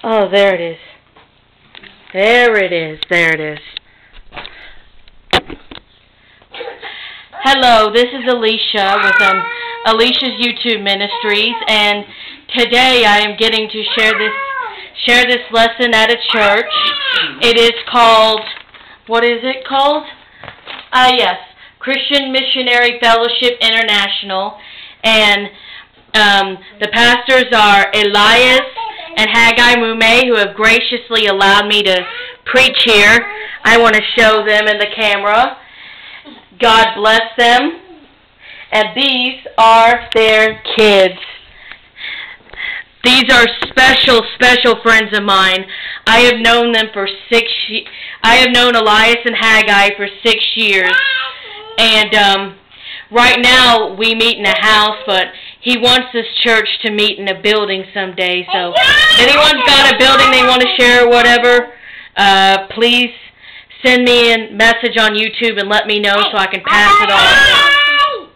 Oh, there it is. There it is. There it is. Hello, this is Alicia with Alicia's YouTube Ministries, and today I am getting to share this lesson at a church. It is called, what is it called? Yes, Christian Missionary Fellowship International, and the pastors are Elias and Haggai Mume, who have graciously allowed me to preach here. I want to show them in the camera. God bless them. And these are their kids. These are special friends of mine. I have known them for 6 years. I have known Elias and Haggai for 6 years. And right now we meet in a house, but he wants this church to meet in a building someday. So if anyone's got a building they want to share or whatever, please send me a message on YouTube and let me know so I can pass it on.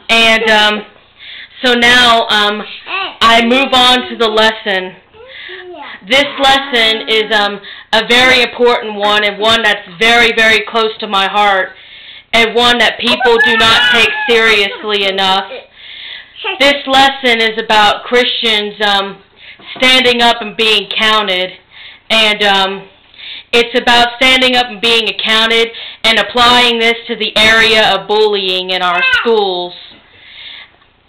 And so now I move on to the lesson. This lesson is a very important one, and one that's very, very close to my heart, and one that people do not take seriously enough. This lesson is about Christians standing up and being counted, and it's about standing up and being accounted and applying this to the area of bullying in our schools.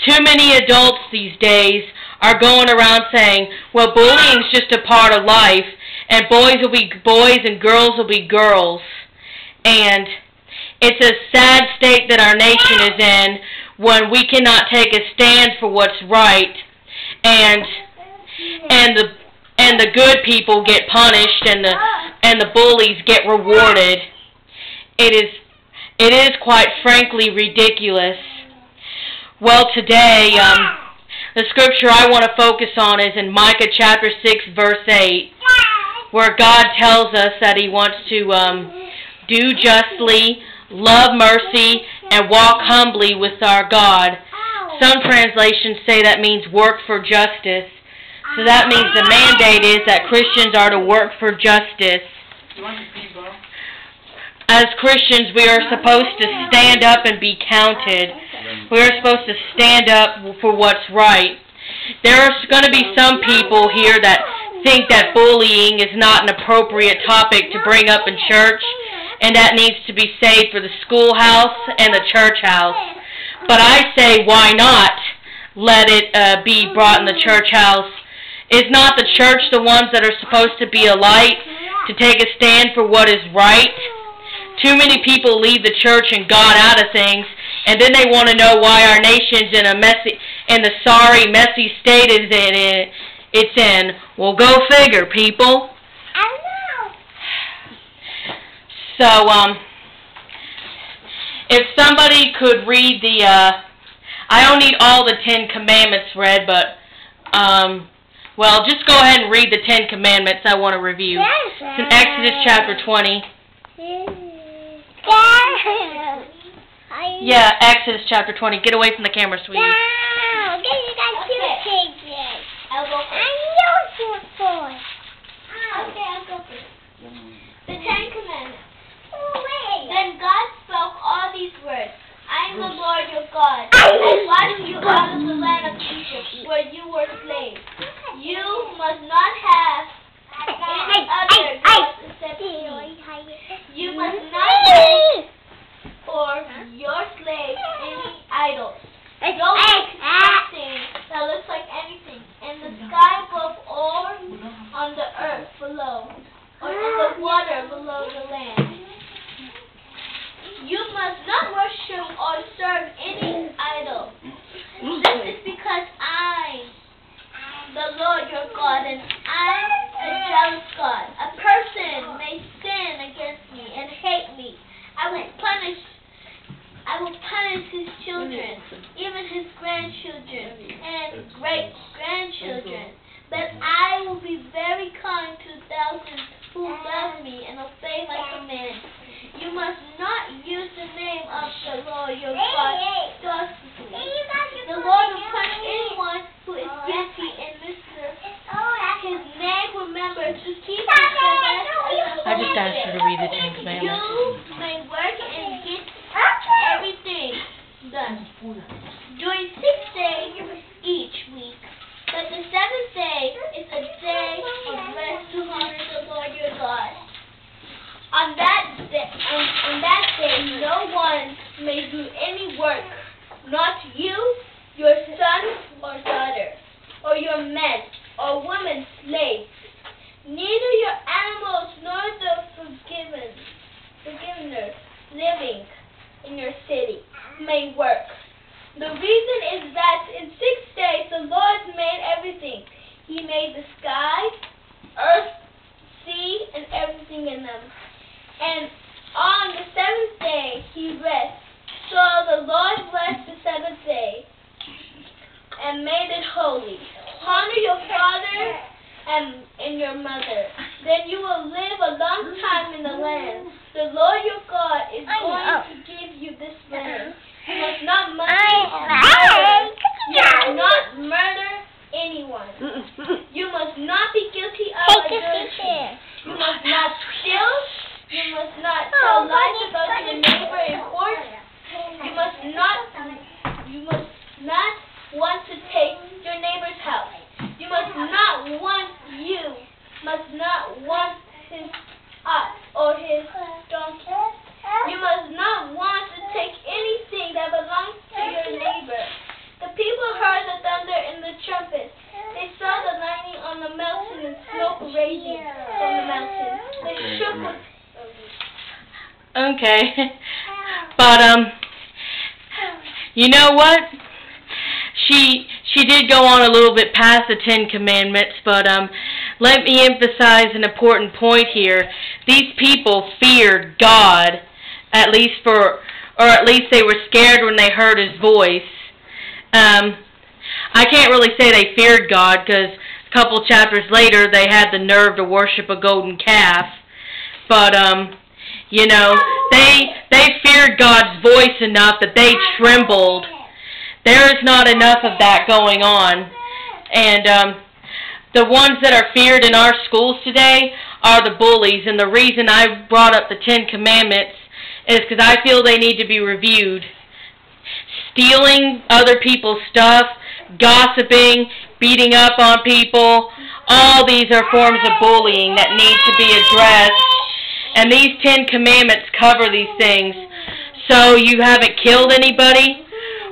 Too many adults these days are going around saying, well, bullying's just a part of life, and boys will be boys and girls will be girls. And it's a sad state that our nation is in when we cannot take a stand for what's right, and the good people get punished and the bullies get rewarded. It is quite frankly ridiculous. Well, today the scripture I want to focus on is in Micah chapter 6 verse 8, where God tells us that he wants to do justly, love mercy, and walk humbly with our God. Some translations say that means work for justice. So that means the mandate is that Christians are to work for justice. As Christians, we are supposed to stand up and be counted. We are supposed to stand up for what's right. There are going to be some people here that think that bullying is not an appropriate topic to bring up in church, and that needs to be saved for the schoolhouse and the church house. But I say, why not let it be brought in the church house? Is not the church the ones that are supposed to be a light, to take a stand for what is right? Too many people leave the church and God out of things, and then they want to know why our nation's in the sorry, messy state it's in. Well, go figure, people. So, if somebody could read I don't need all the 10 Commandments read, but, well, just go ahead and read the 10 Commandments I want to review. It's in Exodus chapter 20. Yeah, Exodus chapter 20. Get away from the camera, sweetie. No, you got 2 pages. I'll go first. I know you're first. Okay, I'll go first. The 10 Commandments. Then God spoke all these words. I am the Lord your God. I brought you out of the land of Egypt, where you were slaves. You must not have any other gods except me. You must not make for your slaves any idols. Don't make anything that looks like anything in the sky above or on the earth below, or in the water below the land. You must not worship or serve any idol. This is because I am the Lord your God, and I am a jealous God. A person may sin against me and hate me. I will punish his children, even his grandchildren and great-grandchildren. But I will be very kind to thousands who love me and obey my commands. You must not use the name of the Lord your God deceitfully. The Lord will punish anyone who is guilty and misses his name will remember to keep the Sabbath. I just asked her to read the Ten Commandments. You may work and get everything done during 6 days each week. But the seventh day is a day of rest to honor the Lord your God. On that day, no one may do any work, not you, your son or daughter, or your men or women slaves, neither your animals nor the forgiveners living in your city may work. The reason is that in 6 days the Lord made everything. He made the sky, earth, sea, and everything in them. And on the seventh day he rests. So the Lord blessed the seventh day and made it holy. Honor your father and your mother. Then you will live a long time in the land. The Lord your God is going to give you this land. You must not murder anyone. You must not be guilty of adultery. You must not steal. You must not tell lies about your neighbor in court. You must not want to take your neighbor's house. You must not want his ox or his donkey. You must not want to take anything that belongs to your neighbor. The people heard the thunder and the trumpets. They saw the lightning on the mountain and smoke raging from the mountain. They shook with... Okay. But, you know what? She did go on a little bit past the Ten Commandments, but, let me emphasize an important point here. These people feared God, at least they were scared when they heard His voice. I can't really say they feared God, because a couple chapters later they had the nerve to worship a golden calf. But, you know, they feared God's voice enough that they trembled. There is not enough of that going on. And the ones that are feared in our schools today are the bullies. And the reason I brought up the Ten Commandments is because I feel they need to be reviewed. Stealing other people's stuff, gossiping, beating up on people, all these are forms of bullying that need to be addressed. And these 10 Commandments cover these things. So you haven't killed anybody?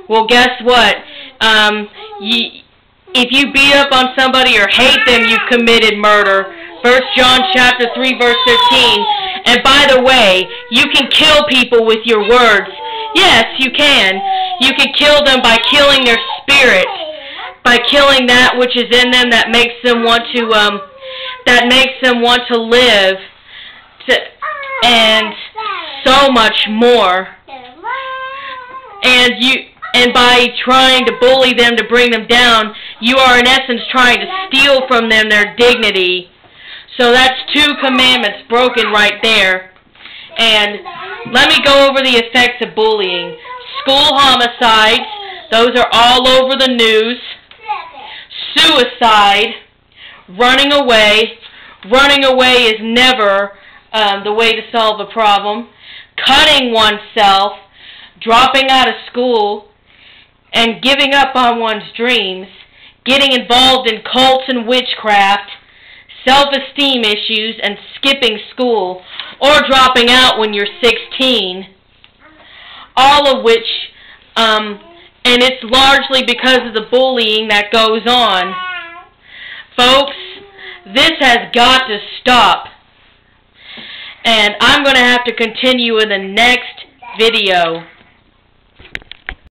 Well, guess what? If you beat up on somebody or hate them, you've committed murder. 1 John chapter 3, verse 15. And by the way, you can kill people with your words. Yes, you can. You can kill them by killing their spirit, by killing that which is in them that makes them want to live, and so much more. And by trying to bully them to bring them down, you are in essence trying to steal from them their dignity. So that's 2 commandments broken right there. And let me go over the effects of bullying. School homicides, those are all over the news. Suicide, running away. Running away is never the way to solve a problem. Cutting oneself, dropping out of school, and giving up on one's dreams. Getting involved in cults and witchcraft. Self-esteem issues, and skipping school, or dropping out when you're 16, all of which, and it's largely because of the bullying that goes on. Folks, this has got to stop, and I'm going to have to continue in the next video.